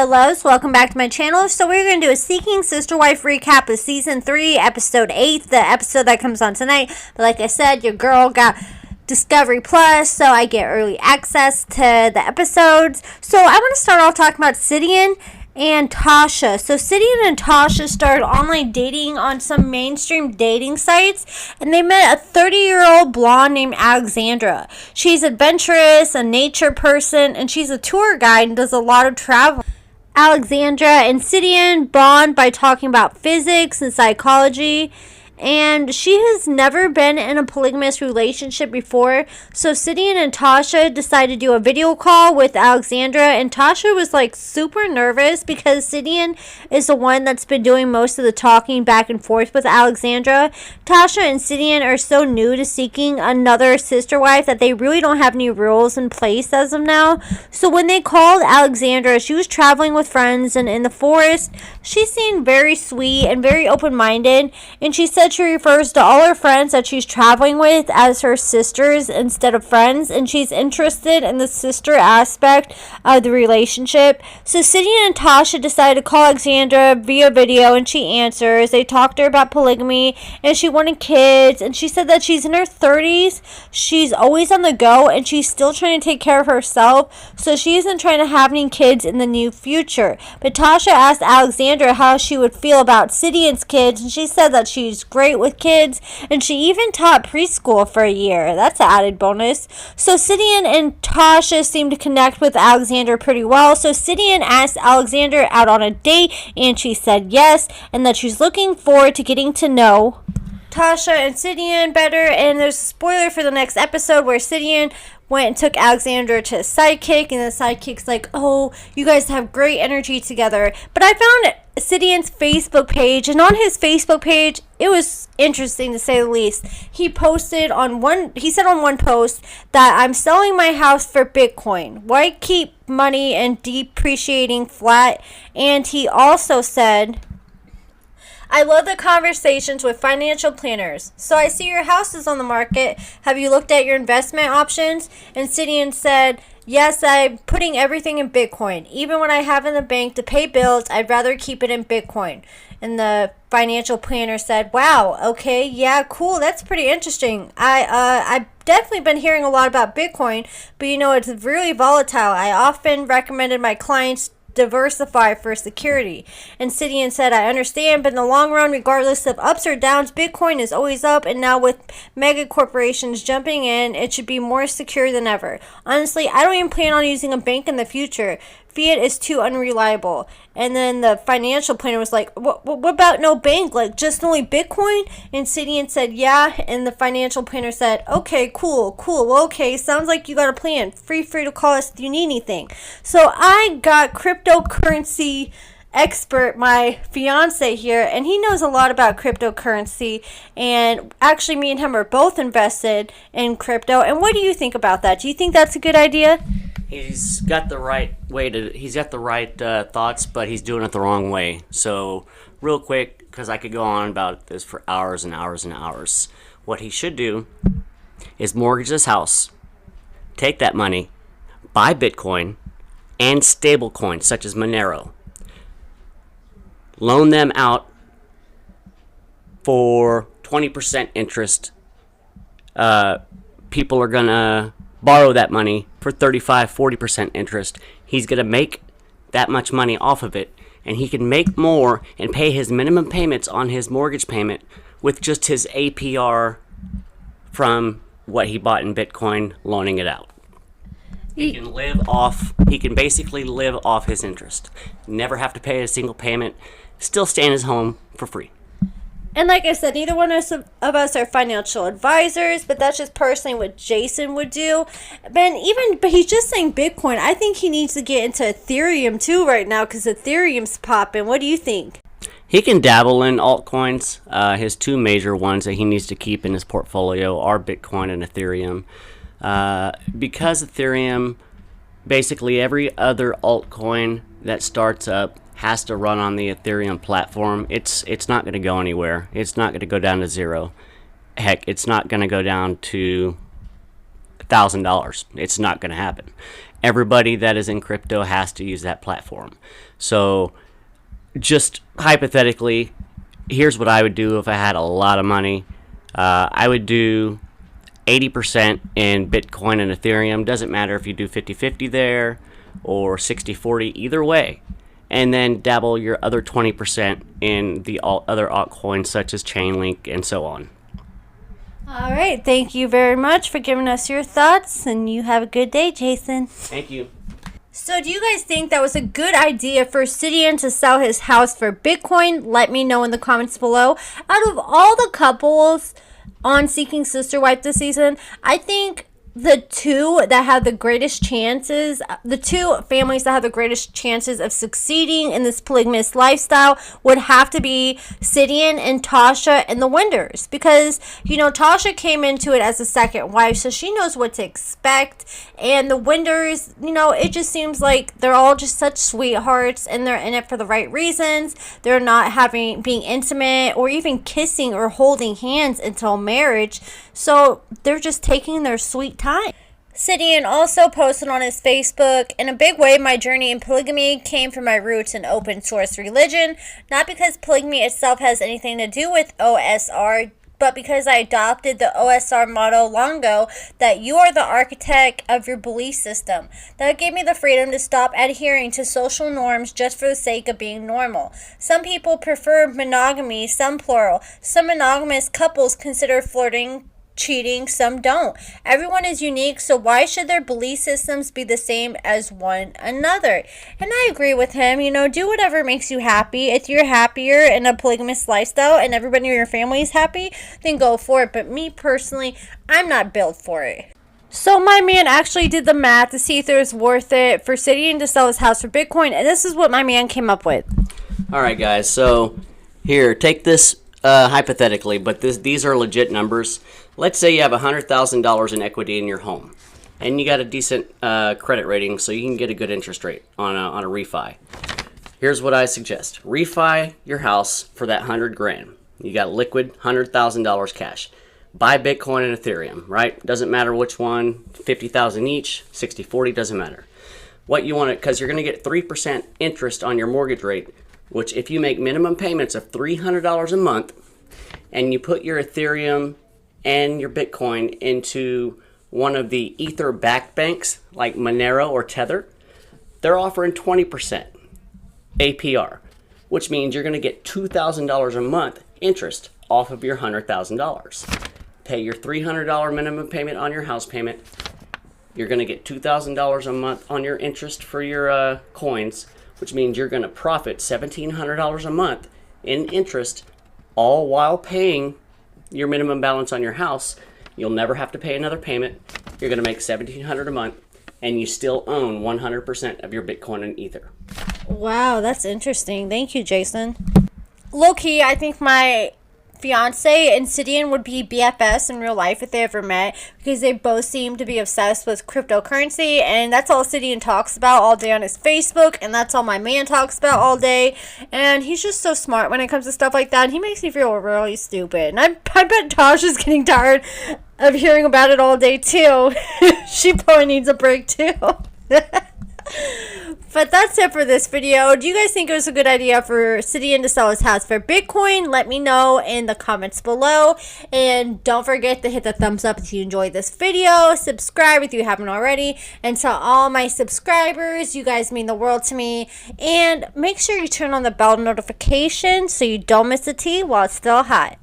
loves, welcome back to my channel. So we're going to do a Seeking Sister Wife recap of Season 3, Episode 8, the episode that comes on tonight. But like I said, your girl got Discovery Plus, so I get early access to the episodes. So I want to start off talking about Sidian and Tasha. So Sidian and Tasha started online dating on some mainstream dating sites, and they met a 30-year-old blonde named Alexandra. She's adventurous, a nature person, and she's a tour guide and does a lot of travel. Alexandra and Sidian bond by talking about physics and psychology, and she has never been in a polygamous relationship before. So Sidian and Tasha decided to do a video call with Alexandra, and Tasha was like super nervous because Sidian is the one that's been doing most of the talking back and forth with Alexandra. Tasha and Sidian are so new to seeking another sister wife that they really don't have any rules in place as of now. So when they called Alexandra, she was traveling with friends and in the forest. She seemed very sweet and very open-minded, and she said she refers to all her friends that she's traveling with as her sisters instead of friends, and she's interested in the sister aspect of the relationship. So Sidian and Tasha decided to call Alexandra via video, and she answers. They talked to her about polygamy, and she wanted kids, and she said that she's in her 30s, she's always on the go, and she's still trying to take care of herself, so she isn't trying to have any kids in the near future. But Tasha asked Alexandra how she would feel about Sidian's kids, and she said that she's great with kids, and she even taught preschool for a year. That's an added bonus. So Sidian and Tasha seem to connect with Alexandra pretty well. So Sidian asked Alexandra out on a date, and she said yes, and that she's looking forward to getting to know Tasha and Sidian better. And there's a spoiler for the next episode where Sidian went and took Alexandra to a sidekick, and the sidekick's like, oh, you guys have great energy together. But I found Sidian's Facebook page, and on his Facebook page, it was interesting to say the least. He said on one post that I'm selling my house for Bitcoin. Why keep money and depreciating flat? And he also said, I love the conversations with financial planners. So I see your house is on the market. Have you looked at your investment options? And Sidian said, yes, I'm putting everything in Bitcoin. Even when I have in the bank to pay bills, I'd rather keep it in Bitcoin. And the financial planner said, wow, okay, yeah, cool. That's pretty interesting. I've definitely been hearing a lot about Bitcoin, but it's really volatile. I often recommended my clients diversify for security. And Sidian said, I understand, but in the long run, regardless of ups or downs, Bitcoin is always up, and now with mega corporations jumping in, it should be more secure than ever. Honestly, I don't even plan on using a bank in the future. Fiat is too unreliable. And then the financial planner was like, what about no bank? Like, just only Bitcoin? And Sidian said, yeah. And the financial planner said, okay, cool. Well, okay, sounds like you got a plan. Free to call us if you need anything. So I got cryptocurrency expert, my fiance here, and he knows a lot about cryptocurrency, and actually me and him are both invested in crypto. And what do you think about that? Do you think that's a good idea? He's got the right thoughts, but he's doing it the wrong way. So real quick, because I could go on about this for hours and hours and hours, what he should do is mortgage his house, take that money, buy Bitcoin and stable coins such as Monero, loan them out for 20% interest. People are gonna borrow that money for 35-40% interest. He's gonna make that much money off of it, and he can make more and pay his minimum payments on his mortgage payment with just his APR from what he bought in Bitcoin, loaning it out. He can basically live off his interest. Never have to pay a single payment, still stay in his home for free. And like I said, neither one of us are financial advisors, but that's just personally what Jason would do. But he's just saying Bitcoin. I think he needs to get into Ethereum too right now, because Ethereum's popping. What do you think? He can dabble in altcoins. His two major ones that he needs to keep in his portfolio are Bitcoin and Ethereum. Because Ethereum, basically every other altcoin that starts up has to run on the Ethereum platform. It's not going to go anywhere. It's not going to go down to zero. Heck, it's not going to go down to $1,000. It's not going to happen. everybody that is in crypto has to use that platform. So just hypothetically, here's what I would do if I had a lot of money. I would do 80% in Bitcoin and Ethereum. Doesn't matter if you do 50-50 there or 60-40, either way. And then dabble your other 20% in the other altcoins such as Chainlink and so on. All right. Thank you very much for giving us your thoughts, and you have a good day, Jason. Thank you. So do you guys think that was a good idea for Sidian to sell his house for Bitcoin? Let me know in the comments below. Out of all the couples on Seeking Sister Wife this season, I think the two that have the greatest chances, the two families that have the greatest chances of succeeding in this polygamous lifestyle would have to be Sidian and Tasha and the Winders. Because, Tasha came into it as a second wife, so she knows what to expect. And the Winders, it just seems like they're all just such sweethearts and they're in it for the right reasons. They're not being intimate or even kissing or holding hands until marriage. So they're just taking their sweet time. Sidian also posted on his Facebook, "In a big way, my journey in polygamy came from my roots in open source religion, not because polygamy itself has anything to do with OSR, but because I adopted the OSR motto long ago that you are the architect of your belief system. That gave me the freedom to stop adhering to social norms just for the sake of being normal. Some people prefer monogamy, some plural. Some monogamous couples consider flirting cheating, some don't. Everyone is unique, so why should their belief systems be the same as one another?" And I agree with him. Do whatever makes you happy. If you're happier in a polygamous lifestyle and everybody in your family is happy, then go for it. But me personally, I'm not built for it. So my man actually did the math to see if it was worth it for Sidian to sell his house for Bitcoin, and this is what my man came up with. All right, guys. So here, take this hypothetically, but these are legit numbers. Let's say you have $100,000 in equity in your home, and you got a decent credit rating, so you can get a good interest rate on a refi. Here's what I suggest: refi your house for that $100,000. You got liquid $100,000 cash. Buy Bitcoin and Ethereum. Right? Doesn't matter which one. 50,000 each. 60-40 doesn't matter. What you want it because you're going to get 3% interest on your mortgage rate, which if you make minimum payments of $300 a month, and you put your Ethereum and your Bitcoin into one of the Ether-backed banks like Monero or Tether, they're offering 20% APR, which means you're going to get $2,000 a month interest off of your $100,000. Pay your $300 minimum payment on your house payment. You're going to get $2,000 a month on your interest for your coins, which means you're going to profit $1,700 a month in interest, all while paying your minimum balance on your house. You'll never have to pay another payment. You're going to make $1,700 a month, and you still own 100% of your Bitcoin and Ether. Wow, that's interesting. Thank you, Jason. Low-key, I think my fiance and Sidian would be BFFs in real life if they ever met, because they both seem to be obsessed with cryptocurrency, and that's all Sidian talks about all day on his Facebook, and that's all my man talks about all day. And he's just so smart when it comes to stuff like that. He makes me feel really stupid, and I bet Tasha's getting tired of hearing about it all day too. She probably needs a break too. But that's it for this video. Do you guys think it was a good idea for Sidian to sell his house for Bitcoin? Let me know in the comments below. And don't forget to hit the thumbs up if you enjoyed this video. Subscribe if you haven't already. And to all my subscribers, you guys mean the world to me. And make sure you turn on the bell notification so you don't miss the tea while it's still hot.